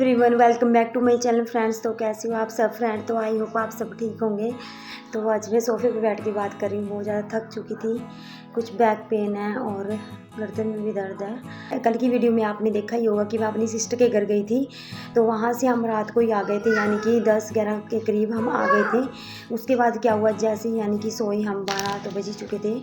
Everyone, welcome back to my channel friends. तो कैसे हो आप सब फ्रेंड? तो आई होप आप सब ठीक होंगे। तो आज मैं सोफे पे बैठ के बात कर रही हूँ। बहुत ज़्यादा थक चुकी थी, कुछ बैक पेन है और गर्दन में भी दर्द है। कल की वीडियो में आपने देखा ही होगा कि मैं अपनी सिस्टर के घर गई थी। तो वहाँ से हम रात को ही आ गए थे, यानी कि 10-11 के करीब हम आ गए थे। उसके बाद क्या हुआ, जैसे ही यानी कि सोए हम 12 तो बज ही चुके थे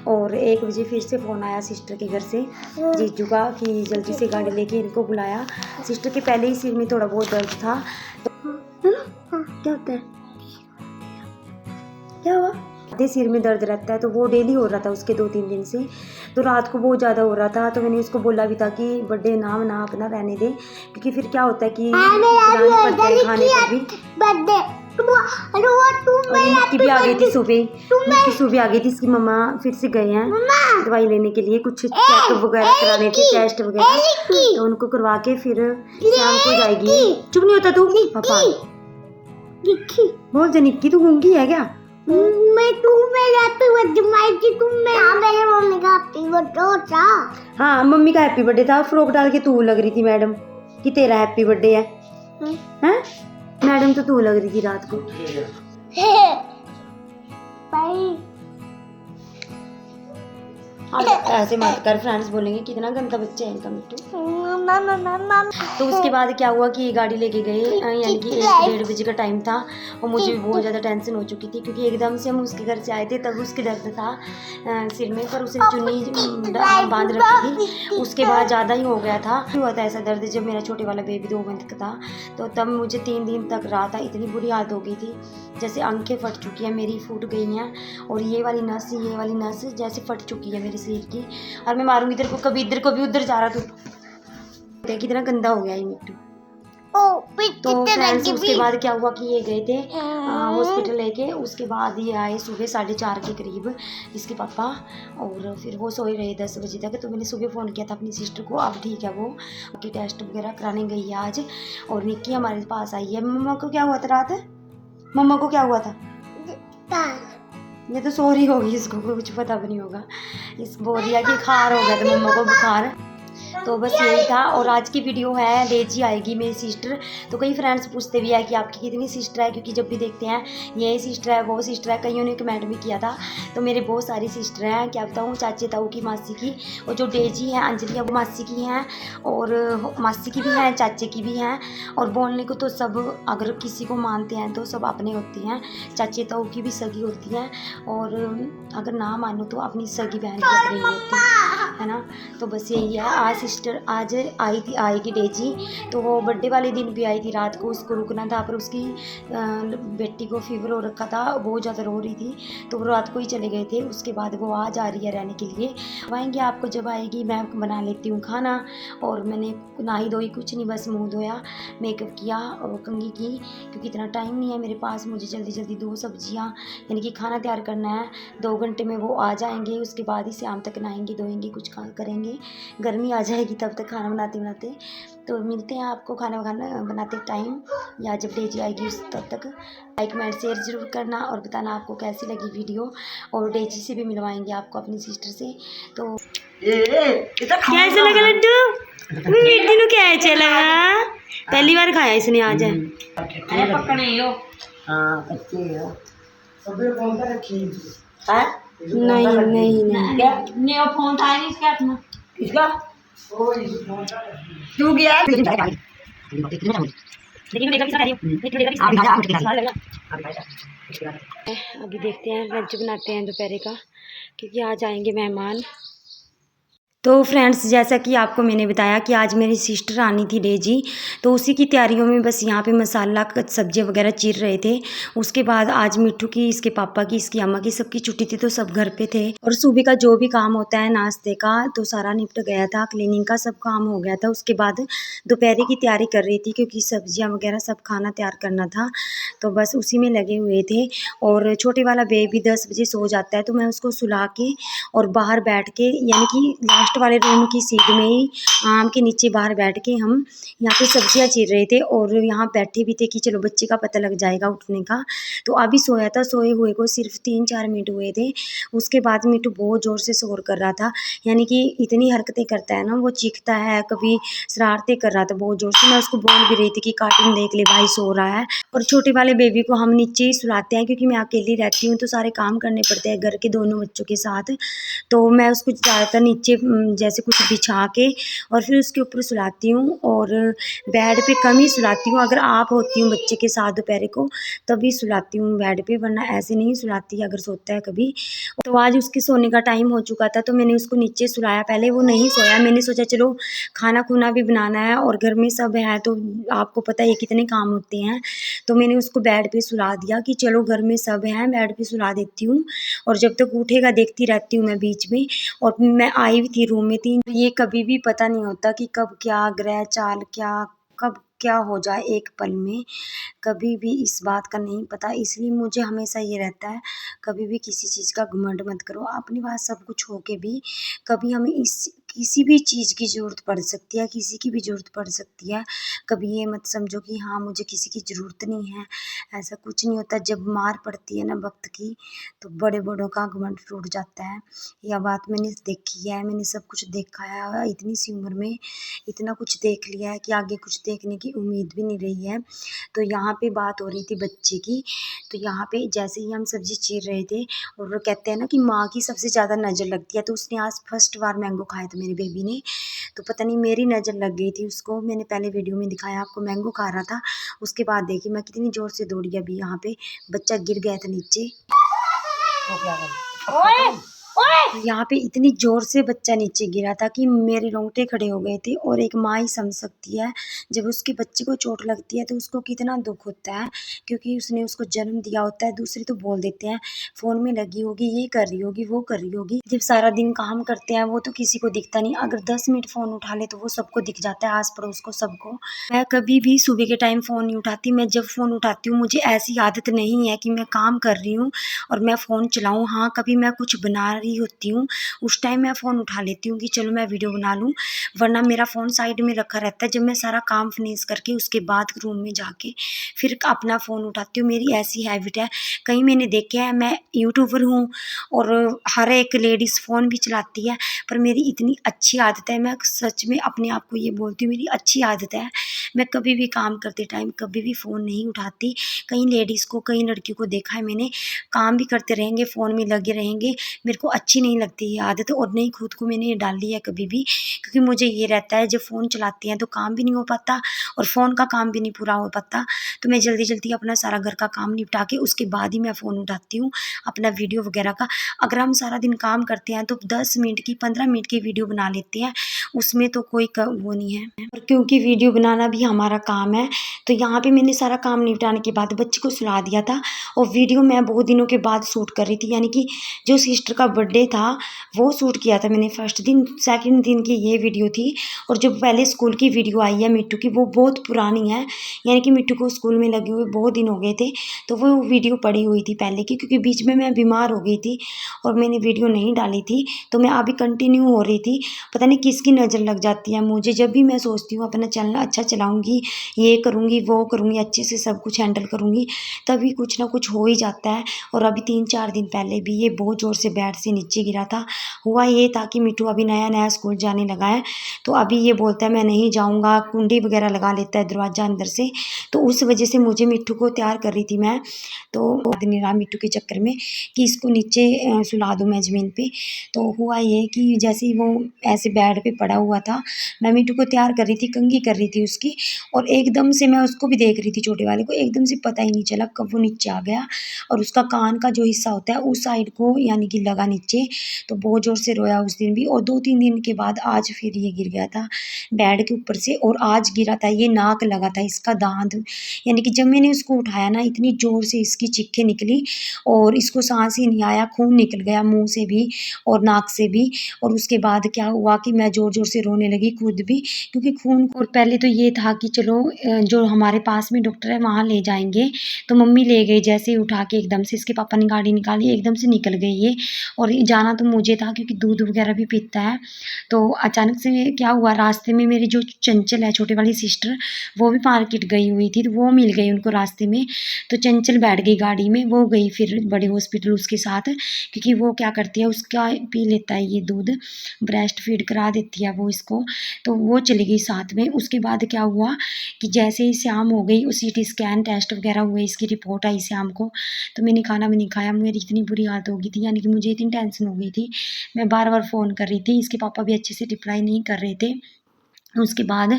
और 1 बजे फिर से फ़ोन आया सिस्टर के घर से जीजू का कि जल्दी से गाड़ी लेके इनको बुलाया। सिस्टर के पहले ही सिर में थोड़ा बहुत दर्द था। तो क्या होता है, क्या हुआ? आधे सिर में दर्द रहता है, तो वो डेली हो रहा था उसके 2-3 दिन से। तो रात को बहुत ज़्यादा हो रहा था, तो मैंने उसको बोला भी था कि बर्थडे नाम ना अपना रहने दे, क्योंकि फिर क्या होता है कि जाने पड़ता है खाने पर भी। और निक्की भी आ गई थी सुबह, निक्की सुबह आ गई थी। इसकी मम्मा फिर से गए हैं दवाई लेने के लिए, कुछ चेकअप वगैरह कराने थे, टेस्ट वगैरह, तो उनको करवा के फिर शाम को जाएगी। चुप नहीं होता तू? पापा बोल जा, निक्की तू गूंगी है क्या? हाँ, मम्मी का हैप्पी बर्थडे था। फ्रॉक डाल के तू लग रही थी मैडम कि तेरा हैप्पी बर्थडे है। हैं? मैडम तो तू लग रही थी रात को। ऐसे मत कर, फ्रेंड्स बोलेंगे कितना गंदा बच्चा है इनका मिट्टू। तो उसके बाद क्या हुआ कि गाड़ी लेके गए, यानी कि 1-1:30 बजे का टाइम था और मुझे भी बहुत ज़्यादा टेंशन हो चुकी थी, क्योंकि एकदम से हम उसके घर से आए थे। तब उसके दर्द था सिर में, पर उसने चुन्नी बांध रखी थी। उसके बाद ज़्यादा ही हो गया था। हुआ था ऐसा दर्द जब मेरा छोटे वाला बेबी 2 मंथ का था, तो तब मुझे 3 दिन तक रहा था। इतनी बुरी हालत हो गई थी, जैसे आंखें फट चुकी हैं मेरी, फूट गई हैं, और ये वाली नस जैसे फट चुकी है मेरे शरीर की। और मैं मारूंगी इधर को, कभी इधर को भी, उधर जा रहा तू। कितना गंदा हो गया ये मिट्टू। तो फ्रेंड्स उसके बाद क्या हुआ कि ये गए थे हॉस्पिटल लेके। उसके बाद ये आए सुबह 4:30 के करीब इसके पापा, और फिर वो सोए रहे 10 बजे तक। तो मैंने सुबह फ़ोन किया था अपनी सिस्टर को, अब ठीक है वो, कि टेस्ट वगैरह कराने गई है आज। और निक्की हमारे पास आई है। मम्मा को क्या हुआ था रात? मम्मा को क्या हुआ था? ये तो सो रही होगी, इसको कुछ पता भी नहीं होगा। इस बोल दिया कि बुखार हो गया था मम्मा को, बुखार। तो बस यही था। और आज की वीडियो है, डेजी आएगी मेरी सिस्टर। तो कई फ्रेंड्स पूछते भी है कि आपकी कितनी सिस्टर है, क्योंकि जब भी देखते हैं ये सिस्टर है वो सिस्टर है। कईयों ने कमेंट भी किया था। तो मेरे बहुत सारी सिस्टर हैं, क्या बताऊँ, चाचे ताऊ की, मासी की, और जो डेजी है अंजलि है वो मासी की हैं, और मासी की भी हैं, चाचे की भी हैं। और बोलने को तो सब, अगर किसी को मानते हैं तो सब अपने होते हैं। चाचे ताऊ की भी सगी होती हैं, और अगर ना मानो तो अपनी सगी बहन की अपनी होती है ना। तो बस यही है। आज आएगी डेजी। तो वो बर्थडे वाले दिन भी आई थी रात को, उसको रुकना था, पर उसकी बेटी को फीवर हो रखा था, बहुत ज़्यादा रो रही थी, तो वो रात को ही चले गए थे। उसके बाद वो आज आ रही है रहने के लिए। आएंगे आपको, जब आएगी मैं बना लेती हूँ खाना। और मैंने नहाई धोई कुछ नहीं, बस मुँह धोया, मेकअप किया और कंघी की, क्योंकि इतना टाइम नहीं है मेरे पास। मुझे जल्दी जल्दी 2 सब्जियाँ यानी कि खाना तैयार करना है। 2 घंटे में वो आ जाएंगे, उसके बाद ही शाम तक नहाएंगे धोएंगे, कुछ करेंगे। गर्मी आ जाएगी तब तक खाना बनाते बनाते। तो मिलते हैं आपको खाना बनाते टाइम, या जब डेजी आएगी उस तब तक। लाइक कमेंट शेयर जरूर करना और बताना आपको कैसी लगी वीडियो। और डेजी से भी मिलवाएंगे आपको अपनी सिस्टर से। तो कैसा लगा लड्डू? लड्डू को क्या अच्छा लगा? पहली बार खाया इसने आज। नहीं फोन था नहीं इसका तू गया। अभी देखते हैं, लंच बनाते हैं दोपहर का, क्योंकि आज आएंगे मेहमान। तो फ्रेंड्स, जैसा कि आपको मैंने बताया कि आज मेरी सिस्टर आनी थी डेजी, तो उसी की तैयारियों में बस यहाँ पे मसाला सब्जियाँ वगैरह चीर रहे थे। उसके बाद आज मिट्टू की, इसके पापा की, इसकी अम्मा की, सबकी छुट्टी थी, तो सब घर पे थे। और सुबह का जो भी काम होता है नाश्ते का, तो सारा निपट गया था, क्लीनिंग का सब काम हो गया था। उसके बाद दोपहर की तैयारी कर रही थी, क्योंकि सब्जियाँ वगैरह सब खाना तैयार करना था, तो बस उसी में लगे हुए थे। और छोटे वाला बेबी 10 बजे सो जाता है, तो मैं उसको सुला के और बाहर बैठ के, यानी कि लास्ट वाले रूम की सीट में ही आम के नीचे बाहर बैठ के हम यहाँ पे सब्जियाँ चीर रहे थे और यहाँ बैठे भी थे कि चलो बच्चे का पता लग जाएगा उठने का। तो अभी सोया था, सोए हुए को सिर्फ 3-4 मिनट हुए थे। उसके बाद मिट्टू बहुत ज़ोर से शोर कर रहा था, यानी कि इतनी हरकतें करता है ना, वो चीखता है, कभी शरारतें कर रहा था बहुत ज़ोर से। मैं उसको बोल भी रही थी कि कार्टून देख ले भाई, सो रहा है। और छोटे वाले बेबी को हम नीचे ही सुलाते हैं क्योंकि मैं अकेली रहती हूँ तो सारे काम करने पड़ते हैं घर के दोनों बच्चों के साथ। तो मैं उसको ज़्यादातर नीचे जैसे कुछ बिछा के और फिर उसके ऊपर सुलाती हूँ और बेड पे कम ही सुलाती हूँ। अगर आप होती हूँ बच्चे के साथ दोपहर को तभी सुलाती हूँ बेड पे, वरना ऐसे नहीं सुलाती अगर सोता है कभी। तो आज उसके सोने का टाइम हो चुका था तो मैंने उसको नीचे सुलाया। पहले वो नहीं सोया, मैंने सोचा चलो खाना खुना भी बनाना है और घर में सब है तो आपको पता है कितने काम होते हैं। तो मैंने उसको बेड पे सुला दिया कि चलो घर में सब हैं, बेड पे सुला देती हूँ और जब तक उठेगा देखती रहती हूँ मैं बीच में। और मैं आई हुई थी रूम में थी, ये कभी भी पता नहीं होता कि कब क्या ग्रह चाल क्या कब क्या हो जाए एक पल में, कभी भी इस बात का नहीं पता। इसलिए मुझे हमेशा ये रहता है कभी भी किसी चीज़ का घमंड मत करो। अपने पास सब कुछ हो के भी कभी हमें इस किसी भी चीज़ की ज़रूरत पड़ सकती है, किसी की भी ज़रूरत पड़ सकती है। कभी ये मत समझो कि हाँ मुझे किसी की ज़रूरत नहीं है, ऐसा कुछ नहीं होता। जब मार पड़ती है ना वक्त की तो बड़े बड़ों का घमंड टूट जाता है। यह बात मैंने देखी है, मैंने सब कुछ देखा है। इतनी सी उम्र में इतना कुछ देख लिया है कि आगे कुछ देखने की उम्मीद भी नहीं रही है। तो यहाँ पे बात हो रही थी बच्चे की। तो यहाँ पे जैसे ही हम सब्ज़ी चीर रहे थे और वो कहते हैं ना कि माँ की सबसे ज़्यादा नज़र लगती है, तो उसने आज फर्स्ट बार मैंगो खाया था मेरे बेबी ने। तो पता नहीं मेरी नज़र लग गई थी उसको। मैंने पहले वीडियो में दिखाया आपको, मैंगो खा रहा था। उसके बाद देखिए मैं कितनी ज़ोर से दौड़ी, अभी यहाँ पे बच्चा गिर गया था नीचे। यहाँ पे इतनी ज़ोर से बच्चा नीचे गिरा था कि मेरे रोंगटे खड़े हो गए थे। और एक माँ ही समझ सकती है जब उसके बच्चे को चोट लगती है तो उसको कितना दुख होता है, क्योंकि उसने उसको जन्म दिया होता है। दूसरे तो बोल देते हैं फ़ोन में लगी होगी, ये कर रही होगी, वो कर रही होगी। जब सारा दिन काम करते हैं वो तो किसी को दिखता नहीं, अगर 10 मिनट फ़ोन उठा ले तो वो सबको दिख जाता है, आस पड़ोस को सबको। मैं कभी भी सुबह के टाइम फ़ोन नहीं उठाती। मैं जब फ़ोन उठाती हूँ मुझे ऐसी आदत नहीं है कि मैं काम कर रही हूँ और मैं फ़ोन चलाऊँ। हाँ, कभी मैं कुछ बना रही होती हूँ उस टाइम मैं फ़ोन उठा लेती हूँ कि चलो मैं वीडियो बना लूँ, वरना मेरा फ़ोन साइड में रखा रहता है। जब मैं सारा काम फिनिश करके उसके बाद रूम में जाके फिर अपना फ़ोन उठाती हूँ। मेरी ऐसी हैबिट है। कहीं मैंने देखा है, मैं यूट्यूबर हूँ और हर एक लेडीज़ फ़ोन भी चलाती है, पर मेरी इतनी अच्छी आदत है, मैं सच में अपने आप को ये बोलती हूँ मेरी अच्छी आदत है। मैं कभी भी काम करते टाइम कभी भी फ़ोन नहीं उठाती। कई लेडीज़ को, कई लड़कियों को देखा है मैंने, काम भी करते रहेंगे फ़ोन में लगे रहेंगे। मेरे को अच्छी नहीं लगती ये आदत और नहीं खुद को मैंने ये डाली है कभी भी, क्योंकि मुझे ये रहता है जब फ़ोन चलाती हैं तो काम भी नहीं हो पाता और फ़ोन का काम भी नहीं पूरा हो पाता। तो मैं जल्दी जल्दी अपना सारा घर का काम निपटा के उसके बाद ही मैं फ़ोन उठाती हूँ अपना वीडियो वगैरह का। अगर हम सारा दिन काम करते हैं तो 10 मिनट की 15 मिनट की वीडियो बना लेते हैं, उसमें तो कोई वो नहीं है। और क्योंकि वीडियो बनाना भी हमारा काम है तो यहाँ पे मैंने सारा काम निपटाने के बाद बच्चे को सुला दिया था और वीडियो मैं बहुत दिनों के बाद शूट कर रही थी। यानी कि जो सिस्टर का बर्थडे था वो शूट किया था मैंने फर्स्ट दिन। सेकंड दिन की ये वीडियो थी और जो पहले स्कूल की वीडियो आई है मिट्टू की वो बहुत पुरानी है, यानी कि मिट्टू को स्कूल में लगे हुए बहुत दिन हो गए थे। तो वो वीडियो पड़ी हुई थी पहले की, क्योंकि बीच में मैं बीमार हो गई थी और मैंने वीडियो नहीं डाली थी। तो मैं अभी कंटिन्यू हो रही थी, पता नहीं किसकी नज़र लग जाती है मुझे। जब भी मैं सोचती हूँ अपना चैनल अच्छा चलाऊँगी, ये करूँगी वो करूँगी, अच्छे से सब कुछ हैंडल करूँगी, तभी कुछ ना कुछ हो ही जाता है। और अभी 3-4 दिन पहले भी ये बहुत ज़ोर से बेड से नीचे गिरा था। हुआ ये था कि मिट्टू अभी नया नया स्कूल जाने लगा है तो अभी ये बोलता है मैं नहीं जाऊँगा, कुंडी वगैरह लगा लेता है दरवाज़ा अंदर से। तो उस वजह से मुझे मिट्टू को तैयार कर रही थी मैं, तो नहीं रहा मिट्टू के चक्कर में कि इसको नीचे सुला दूँ मैं ज़मीन पे। तो हुआ ये कि जैसे ही वो ऐसे बेड पे पड़ा हुआ था, मैं मिट्टू को तैयार कर रही थी, कंघी कर रही थी उसकी, और एकदम से मैं उसको भी देख रही थी छोटे वाले को, एकदम से पता ही नहीं चला कब वो नीचे आ गया और उसका कान का जो हिस्सा होता है उस साइड को यानी कि लगा नीचे। तो बहुत ज़ोर से रोया उस दिन भी और 2-3 दिन के बाद आज फिर ये गिर गया था बेड के ऊपर से। और आज गिरा था ये नाक लगा था इसका दांत, यानी कि जब मैंने उसको उठाया ना इतनी ज़ोर से इसकी चीखें निकली और इसको सांस ही नहीं आया, खून निकल गया मुंह से भी और नाक से भी। और उसके बाद क्या हुआ कि मैं ज़ोर ज़ोर से रोने लगी खुद भी, क्योंकि खून। और पहले तो ये था कि चलो जो हमारे पास में डॉक्टर है वहाँ ले जाएंगे, तो मम्मी ले गई जैसे ही उठा के, एकदम से इसके पापा ने गाड़ी निकाली, एकदम से निकल गई ये। और और जाना तो मुझे था क्योंकि दूध वगैरह भी पीता है। तो अचानक से क्या हुआ, रास्ते में मेरी जो चंचल है छोटे वाली सिस्टर, वो भी मार्केट गई हुई थी, तो वो मिल गई उनको रास्ते में। तो चंचल बैठ गई गाड़ी में, वो गई फिर बड़े हॉस्पिटल उसके साथ, क्योंकि वो क्या करती है, उसका पी लेता है ये दूध, ब्रेस्ट फीड करा देती है वो इसको। तो वो चली गई साथ में। उसके बाद क्या हुआ कि जैसे ही शाम हो गई, CT स्कैन टेस्ट वगैरह हुए, इसकी रिपोर्ट आई शाम को। तो मैंने खाना भी नहीं खाया, मेरी इतनी बुरी हालत हो गई थी, यानी कि मुझे इतनी टेंशन हो गई थी। मैं बार बार फ़ोन कर रही थी, इसके पापा भी अच्छे से रिप्लाई नहीं कर रहे थे। उसके बाद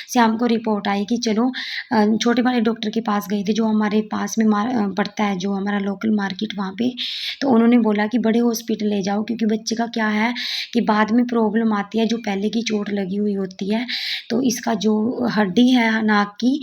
शाम को रिपोर्ट आई कि चलो छोटे वाले डॉक्टर के पास गए थे, जो हमारे पास में पड़ता है, जो हमारा लोकल मार्केट वहाँ पे। तो उन्होंने बोला कि बड़े हॉस्पिटल ले जाओ, क्योंकि बच्चे का क्या है कि बाद में प्रॉब्लम आती है, जो पहले की चोट लगी हुई होती है, तो इसका जो हड्डी है नाक की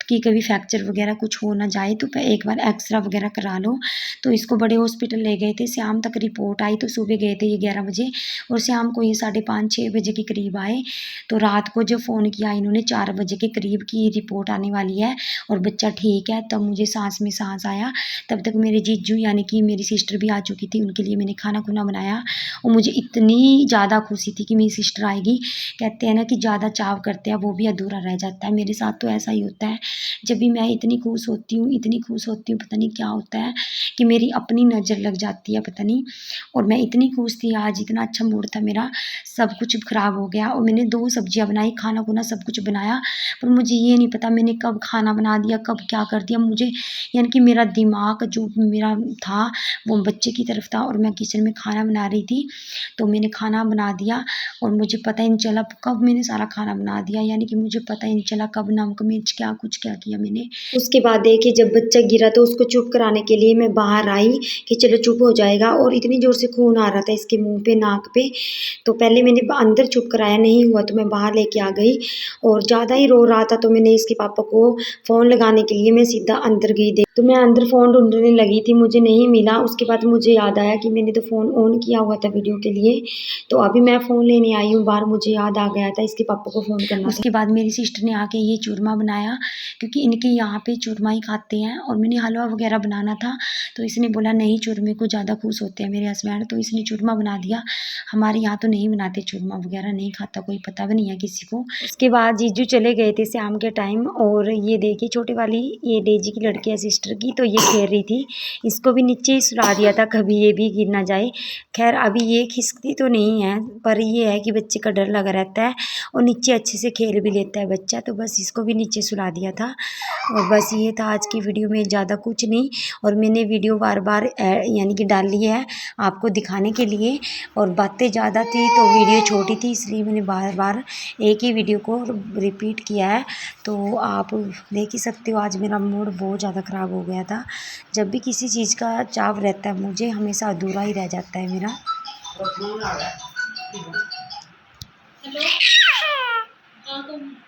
कि कभी फ्रैक्चर वगैरह कुछ हो ना जाए, तो एक बार एक्सरा वगैरह करा लो। तो इसको बड़े हॉस्पिटल ले गए थे, शाम तक रिपोर्ट आई। तो सुबह गए थे ये 11 बजे, और शाम को ये 5:30-6 बजे के करीब आए। तो रात को जो फ़ोन किया इन्होंने 4 बजे के करीब की रिपोर्ट आने वाली है और बच्चा ठीक है। तब मुझे सांस में सांस आया। तब तक मेरे जीजू यानी कि मेरी सिस्टर भी आ चुकी थी, उनके लिए मैंने खाना खुना बनाया। और मुझे इतनी ज़्यादा खुशी थी कि मेरी सिस्टर आएगी। कहते हैं ना कि ज़्यादा चाव करते हैं वो भी अधूरा रह जाता है। मेरे साथ तो ऐसा ही होता है, जब भी मैं इतनी खुश होती हूँ, इतनी खुश होती हूँ, पता नहीं क्या होता है कि मेरी अपनी नज़र लग जाती है, पता नहीं। और मैं इतनी खुश थी आज, इतना अच्छा मूड था मेरा, सब कुछ ख़राब हो गया। और मैंने 2 सब्जियाँ बनाई, खाना खुना सब कुछ बनाया, पर मुझे ये नहीं पता मैंने कब खाना बना दिया, कब क्या कर दिया मुझे, यानी कि मेरा दिमाग जो मेरा था वो बच्चे की तरफ था, और मैं किचन में खाना बना रही थी। तो मैंने खाना बना दिया और मुझे पता ही नहीं चला कब मैंने सारा खाना बना दिया, यानी कि मुझे पता ही नहीं चला कब नमक मिर्च क्या कुछ क्या किया मैंने। उसके बाद देखिए जब बच्चा गिरा तो उसको चुप कराने के लिए मैं बाहर आई कि चलो चुप हो जाएगा, और इतनी ज़ोर से खून आ रहा था इसके मुँह पे, नाक पे। तो पहले मैंने अंदर चुप कराया, नहीं हुआ तो मैं बाहर लेके आ गई, और ज़्यादा ही रो रहा था तो मैंने इसके पापा को फ़ोन लगाने के लिए मैं सीधा अंदर गई। तो मैं अंदर फ़ोन ढूँढने लगी थी, मुझे नहीं मिला। उसके बाद मुझे याद आया कि मैंने तो फ़ोन ऑन किया हुआ था वीडियो के लिए, तो अभी मैं फ़ोन लेने आई हूँ बाहर, मुझे याद आ गया था इसके पापा को फ़ोन करना था। उसके बाद मेरी सिस्टर ने आके ये चूरमा बनाया, क्योंकि इनके यहाँ पे चूरमा ही खाते हैं, और मैंने हलवा वगैरह बनाना था, तो इसने बोला नहीं चूरमे को ज़्यादा खुश होते हैं मेरे हस्बैंड, तो इसने चूरमा बना दिया। हमारे यहाँ तो नहीं बनाते चूरमा वगैरह, नहीं खाता कोई, पता भी नहीं है किसी को। उसके बाद जीजू चले गए थे शाम के टाइम, और ये देखिए छोटी वाली ये डेजी की लड़की है सिस्टर की, तो ये खेल रही थी, इसको भी नीचे ही सुला दिया था कभी ये भी गिर ना जाए। खैर अभी ये खिसकती तो नहीं है, पर ये है कि बच्चे का डर लगा रहता है, और नीचे अच्छे से खेल भी लेता है बच्चा, तो बस इसको भी नीचे सुला दिया था। और बस ये था आज की वीडियो में, ज़्यादा कुछ नहीं। और मैंने वीडियो बार बार यानी कि डाली है आपको दिखाने के लिए, और बातें ज़्यादा थी तो वीडियो छोटी थी, इसलिए मैंने बार बार एक ही वीडियो को रिपीट किया है। तो आप देख ही सकते हो आज मेरा मूड बहुत ज़्यादा ख़राब हो गया था। जब भी किसी चीज़ का चाव रहता है मुझे, हमेशा अधूरा ही रह जाता है मेरा। हेलो।